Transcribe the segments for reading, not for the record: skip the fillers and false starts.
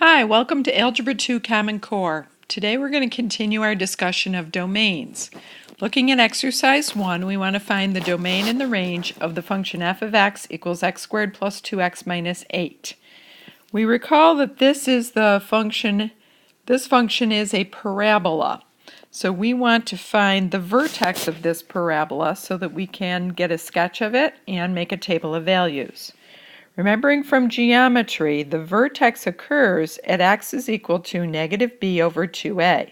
Hi, welcome to Algebra 2 Common Core. Today we're going to continue our discussion of domains. Looking at exercise 1, we want to find the domain and the range of the function f of x equals x squared plus 2x minus 8. We recall that this function is a parabola. So we want to find the vertex of this parabola so that we can get a sketch of it and make a table of values. Remembering from geometry, the vertex occurs at x is equal to negative b over 2a,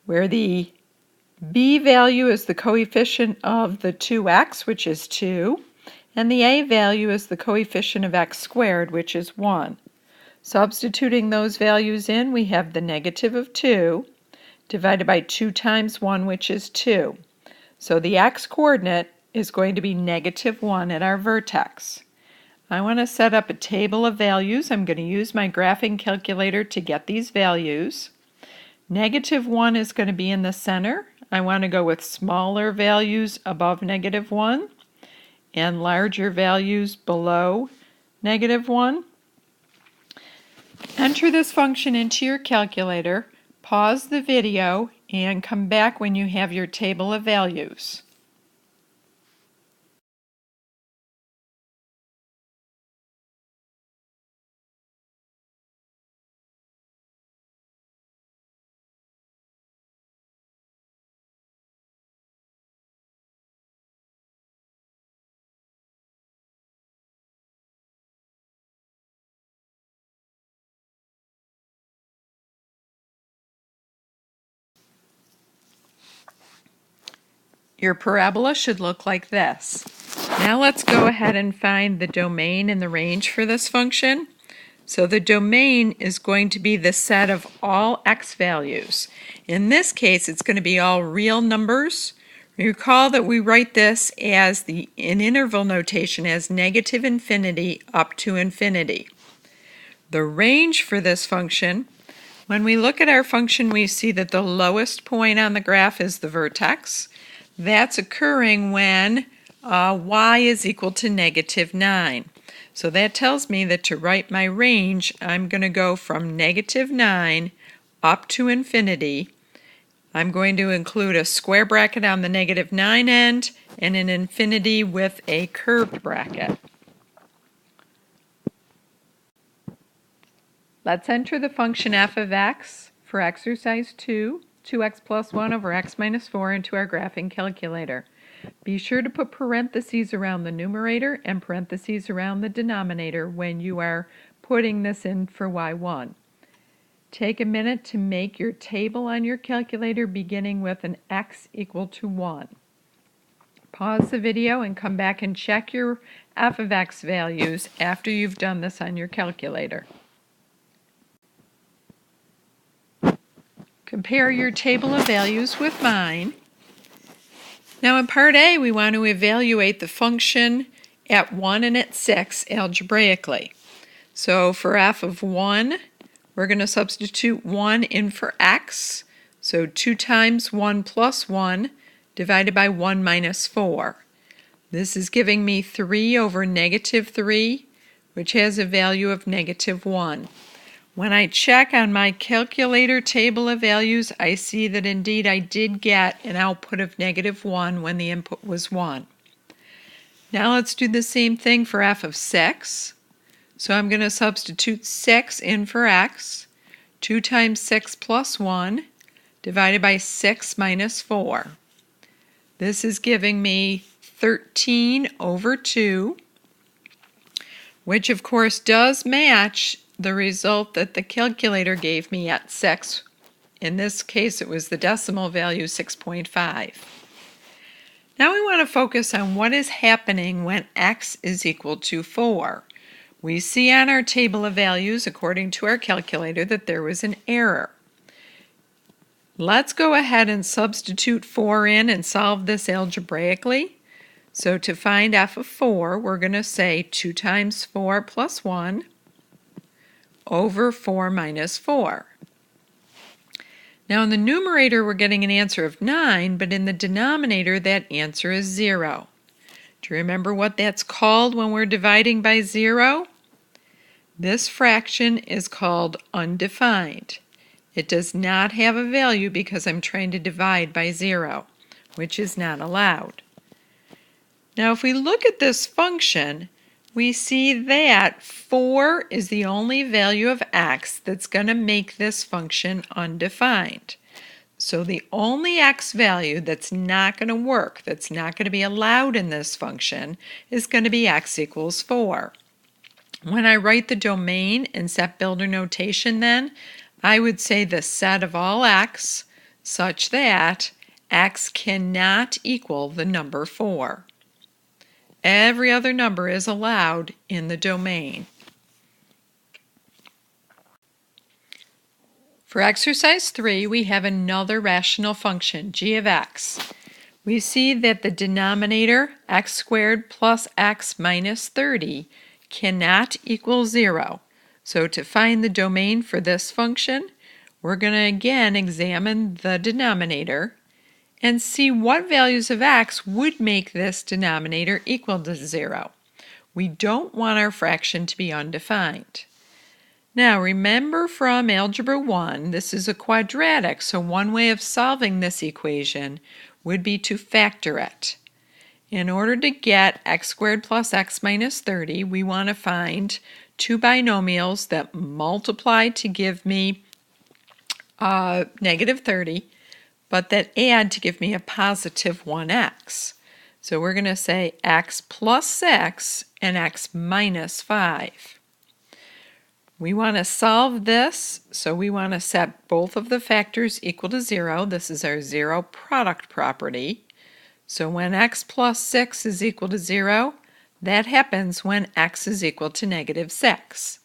where the b value is the coefficient of the 2x, which is 2, and the a value is the coefficient of x squared, which is 1. Substituting those values in, we have the negative of 2 divided by 2 times 1, which is 2. So the x-coordinate is going to be negative 1 at our vertex. I want to set up a table of values. I'm going to use my graphing calculator to get these values. Negative 1 is going to be in the center. I want to go with smaller values above negative 1 and larger values below negative 1. Enter this function into your calculator, pause the video, and come back when you have your table of values. Your parabola should look like this. Now let's go ahead and find the domain and the range for this function. So the domain is going to be the set of all x values. In this case, it's going to be all real numbers. Recall that we write this as in interval notation as negative infinity up to infinity. The range for this function, when we look at our function, we see that the lowest point on the graph is the vertex. That's occurring when y is equal to negative 9. So that tells me that to write my range, I'm going to go from negative 9 up to infinity. I'm going to include a square bracket on the negative 9 end and an infinity with a curved bracket. Let's enter the function f of x for exercise 2. 2x plus 1 over x minus 4 into our graphing calculator. Be sure to put parentheses around the numerator and parentheses around the denominator when you are putting this in for y1. Take a minute to make your table on your calculator beginning with an x equal to 1. Pause the video and come back and check your f of x values after you've done this on your calculator. Compare your table of values with mine. Now in part A, we want to evaluate the function at 1 and at 6 algebraically. So for f of 1, we're going to substitute 1 in for x. So 2 times 1 plus 1 divided by 1 minus 4. This is giving me 3 over negative 3, which has a value of negative 1. When I check on my calculator table of values, I see that indeed I did get an output of negative 1 when the input was 1. Now let's do the same thing for f of 6. So I'm going to substitute 6 in for x. 2 times 6 plus 1 divided by 6 minus 4. This is giving me 13 over 2, which of course does match the result that the calculator gave me at 6. In this case, it was the decimal value 6.5. Now we want to focus on what is happening when x is equal to 4. We see on our table of values, according to our calculator, that there was an error. Let's go ahead and substitute 4 in and solve this algebraically. So to find f of 4, we're going to say 2 times 4 plus 1 over 4 minus 4. Now in the numerator we're getting an answer of 9, but in the denominator that answer is 0. Do you remember what that's called when we're dividing by 0? This fraction is called undefined. It does not have a value because I'm trying to divide by 0, which is not allowed. Now if we look at this function, we see that 4 is the only value of x that's going to make this function undefined. So the only x value that's not going to work, that's not going to be allowed in this function, is going to be x equals 4. When I write the domain in set builder notation then, I would say the set of all x such that x cannot equal the number 4. Every other number is allowed in the domain. For exercise 3, we have another rational function, g of x. We see that the denominator, x squared plus x minus 30, cannot equal 0. So to find the domain for this function, we're going to again examine the denominator and see what values of x would make this denominator equal to 0. We don't want our fraction to be undefined. Now remember from Algebra 1, this is a quadratic, so one way of solving this equation would be to factor it. In order to get x squared plus x minus 30, we want to find two binomials that multiply to give me negative 30, but that add to give me a positive 1x. So we're going to say x plus 6 and x minus 5. We want to solve this, so we want to set both of the factors equal to 0. This is our 0 product property. So when x plus 6 is equal to 0, that happens when x is equal to negative 6.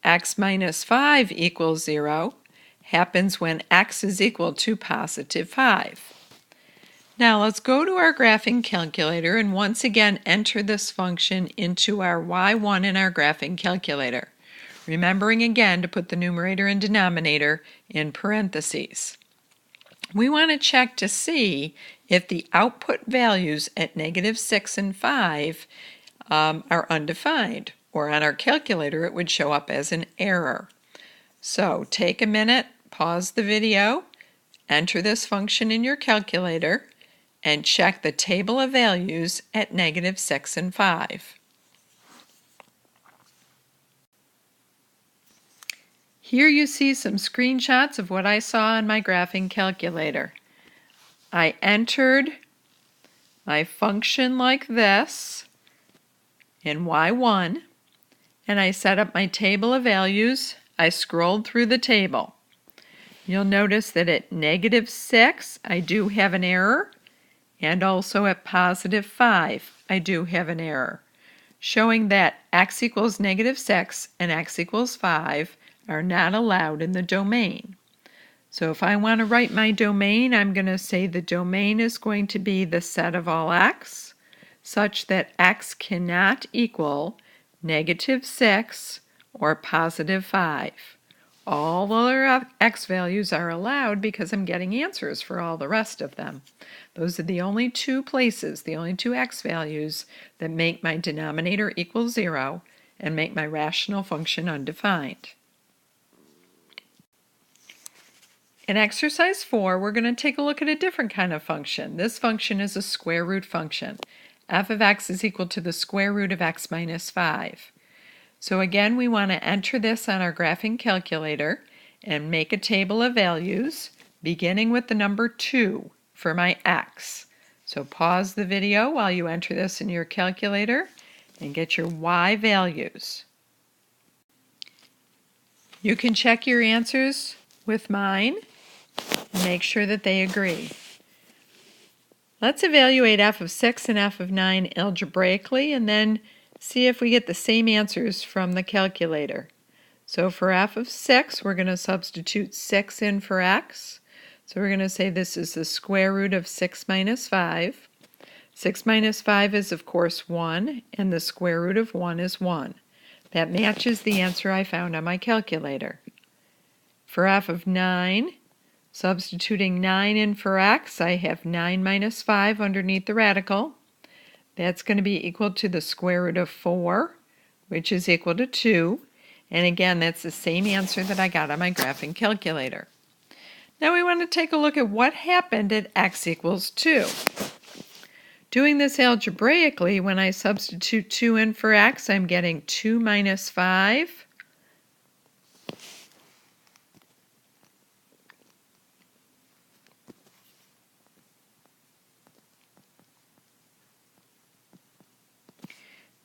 X minus 5 equals 0 happens when x is equal to positive 5. Now let's go to our graphing calculator and once again enter this function into our y1 in our graphing calculator, remembering again to put the numerator and denominator in parentheses. We want to check to see if the output values at negative 6 and 5 are undefined, or on our calculator it would show up as an error. So take a minute, pause the video, enter this function in your calculator, and check the table of values at negative 6 and 5. Here you see some screenshots of what I saw on my graphing calculator. I entered my function like this in y1, and I set up my table of values. I scrolled through the table. You'll notice that at negative 6 I do have an error, and also at positive 5 I do have an error, showing that x equals negative 6 and x equals 5 are not allowed in the domain. So if I want to write my domain, I'm going to say the domain is going to be the set of all x such that x cannot equal negative 6 or positive 5. All other x values are allowed because I'm getting answers for all the rest of them. Those are the only two places, the only two x values that make my denominator equal 0 and make my rational function undefined. In exercise 4, we're going to take a look at a different kind of function. This function is a square root function. F of x is equal to the square root of x minus 5. So again, we want to enter this on our graphing calculator and make a table of values, beginning with the number 2 for my x. So pause the video while you enter this in your calculator and get your y values. You can check your answers with mine and make sure that they agree. Let's evaluate f of 6 and f of 9 algebraically and then see if we get the same answers from the calculator. So for f of 6, we're going to substitute 6 in for x. So we're going to say this is the square root of 6 minus 5. 6 minus 5 is, of course, 1, and the square root of 1 is 1. That matches the answer I found on my calculator. For f of 9, substituting 9 in for x, I have 9 minus 5 underneath the radical. That's going to be equal to the square root of 4, which is equal to 2. And again, that's the same answer that I got on my graphing calculator. Now we want to take a look at what happened at x equals 2. Doing this algebraically, when I substitute 2 in for x, I'm getting 2 minus 5.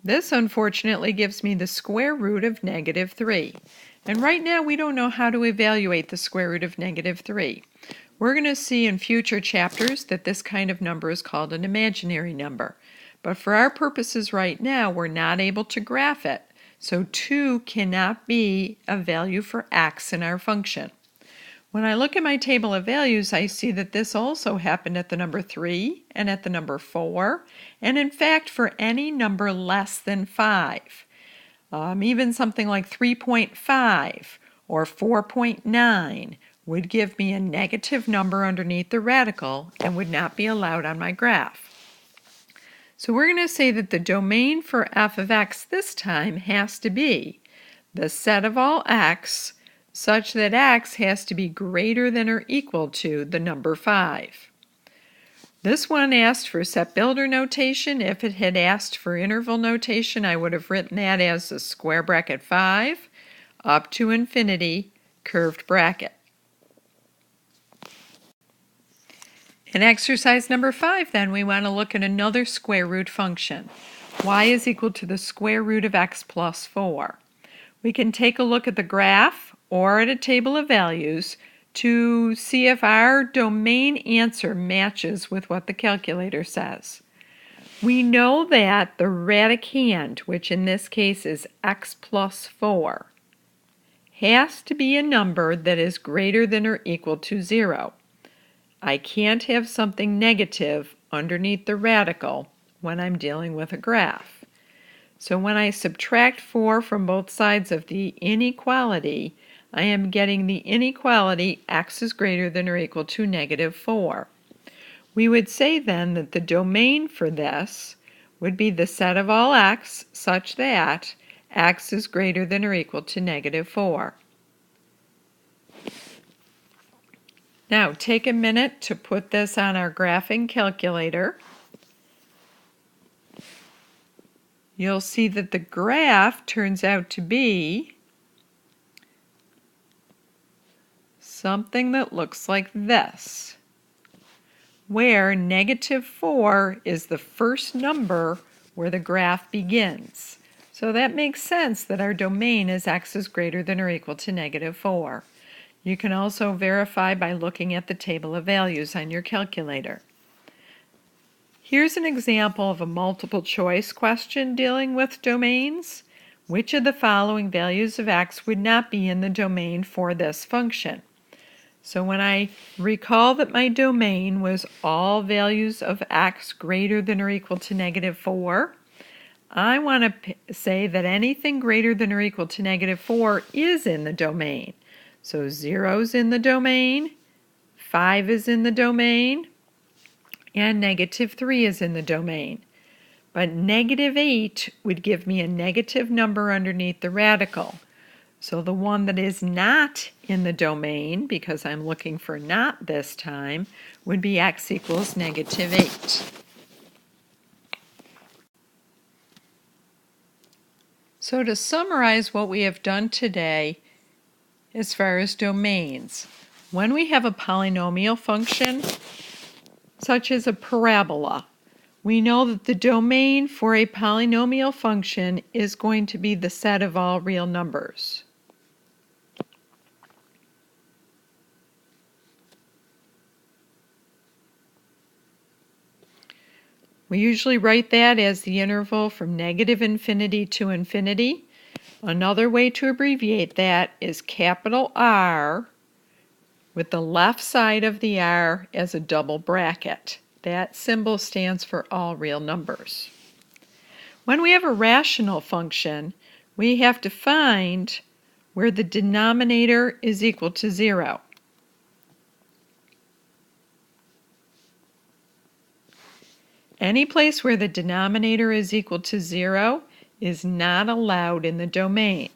This, unfortunately, gives me the square root of negative 3. And right now, we don't know how to evaluate the square root of negative 3. We're going to see in future chapters that this kind of number is called an imaginary number. But for our purposes right now, we're not able to graph it. So 2 cannot be a value for x in our function. When I look at my table of values, I see that this also happened at the number 3 and at the number 4, and in fact for any number less than 5. Even something like 3.5 or 4.9 would give me a negative number underneath the radical and would not be allowed on my graph. So we're going to say that the domain for f of x this time has to be the set of all x such that x has to be greater than or equal to the number 5. This one asked for set builder notation. If it had asked for interval notation, I would have written that as the square bracket 5 up to infinity curved bracket. In exercise number 5, then, we want to look at another square root function. Y is equal to the square root of x plus 4. We can take a look at the graph or at a table of values to see if our domain answer matches with what the calculator says. We know that the radicand, which in this case is x plus 4, has to be a number that is greater than or equal to 0. I can't have something negative underneath the radical when I'm dealing with a graph. So when I subtract 4 from both sides of the inequality, I am getting the inequality x is greater than or equal to negative 4. We would say then that the domain for this would be the set of all x such that x is greater than or equal to negative 4. Now take a minute to put this on our graphing calculator. You'll see that the graph turns out to be something that looks like this, where negative 4 is the first number where the graph begins. So that makes sense that our domain is x is greater than or equal to negative 4. You can also verify by looking at the table of values on your calculator. Here's an example of a multiple choice question dealing with domains. Which of the following values of x would not be in the domain for this function? So when I recall that my domain was all values of x greater than or equal to negative 4, I want to say that anything greater than or equal to negative 4 is in the domain. So 0 is in the domain, 5 is in the domain, and negative 3 is in the domain. But negative 8 would give me a negative number underneath the radical. So the one that is not in the domain, because I'm looking for not this time, would be x equals negative 8. So to summarize what we have done today as far as domains, when we have a polynomial function, such as a parabola, we know that the domain for a polynomial function is going to be the set of all real numbers. We usually write that as the interval from negative infinity to infinity. Another way to abbreviate that is capital R with the left side of the R as a double bracket. That symbol stands for all real numbers. When we have a rational function, we have to find where the denominator is equal to 0. Any place where the denominator is equal to 0 is not allowed in the domain.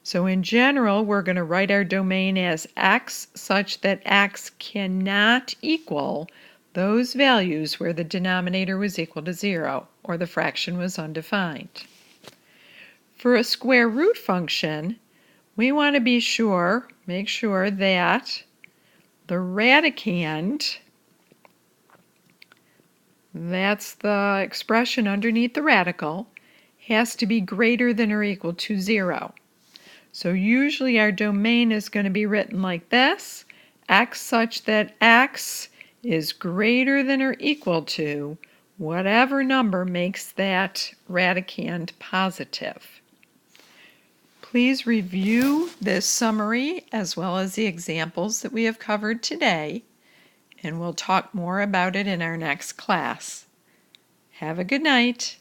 So in general, we're going to write our domain as x such that x cannot equal those values where the denominator was equal to 0 or the fraction was undefined. For a square root function, we want to make sure that the radicand, that's the expression underneath the radical, has to be greater than or equal to 0. So usually our domain is going to be written like this: x such that x is greater than or equal to whatever number makes that radicand positive. Please review this summary as well as the examples that we have covered today, and we'll talk more about it in our next class. Have a good night.